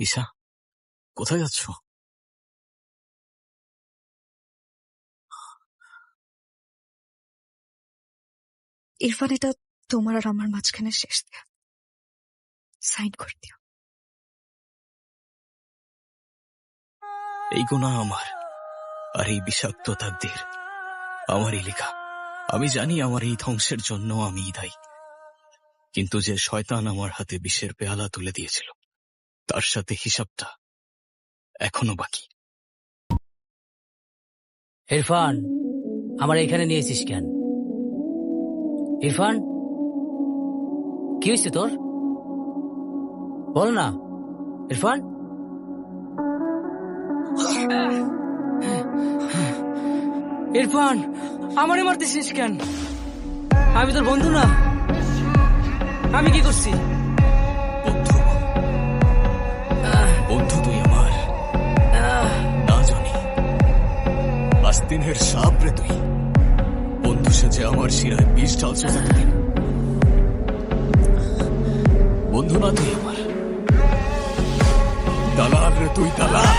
ঈশা, কোথায় যাচ্ছ? ইরফান, এটা তোমার আর আমার মাঝখানে শেষ দেয়া। সাইন করে দিও। এই গুনাহ আমার, আর এই বিষাক্ত তাকদীর আমারই লেখা। আমি জানি আমার এই ধ্বংসের জন্য আমিই দায়ী, কিন্তু যে শয়তান আমার হাতে বিষের পেয়ালা তুলে দিয়েছিল তার সাথে হিসাবটা এখনো বাকি। ইরফান, আমার এখানে নিয়েছিস কেন? ইরফান, কি হয়েছে তোর? বল না ইরফান। ইরফান, আমারে মারতেছিস কেন? আমি তোর বন্ধু না? আমি কি করছি? বন্ধু, বন্ধু তুই আমার না জানি আস্তিনের সাপ রে তুই। বন্ধু সেজে আমার শিরায় বিষ ঢালছো এতদিন। বন্ধু না তুই আমার, দালাল রে তুই, দালাল।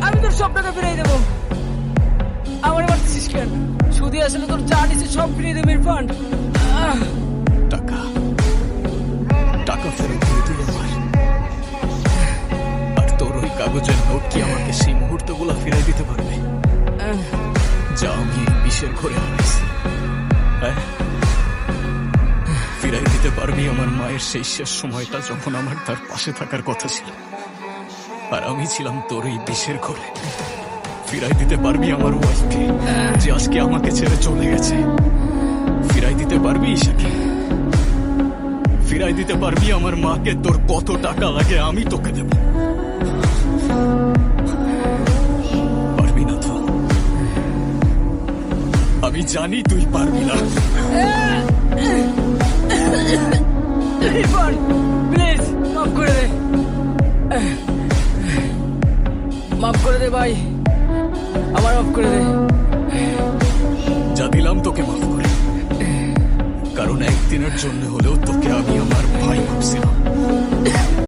আমি তোর সব টাকা ফিরিয়ে দেবো। আমারে মারতেছিস কেন? শুধু আসলে তোর যা নিছে সব ফিরিয়ে দেবো ইরফান। টাকা টাকা ফেরত দিয়ে তুই আমার, আর তোর ওই কাগজের নোট কি আমাকে সেই মুহূর্তগুলো ফিরাই দিতে পারবে যা আমি এই বিষের ঘরে হারাইছি? হ্যাঁ, ফিরাই দিতে পারবি আমার মায়ের সেই শেষ সময়টা যখন আমার তার পাশে থাকার কথা ছিল, আর আমি ছিলাম তোর এই বিষের ঘরে? ফিরাই দিতে পারবি আমার ওয়াইফকে যে আজকে আমাকে ছেড়ে চলে গেছে? ফিরাই দিতে পারবি ঈশাকে? ফিরাই দিতে পারবি আমার মাকে? তোর কত টাকা লাগে আমি তোকে দেব। পারবি না তো? আমি জানি তুই পারবি না। ইরফান, প্লিজ মাফ করে দে। মাফ করে দে ভাই, আমার মাফ করে দে। যা দিলাম তোকে মাফ করে, কারণ একদিনের জন্য হলেও তোকে আমি আমার ভাই ভাবছিলাম।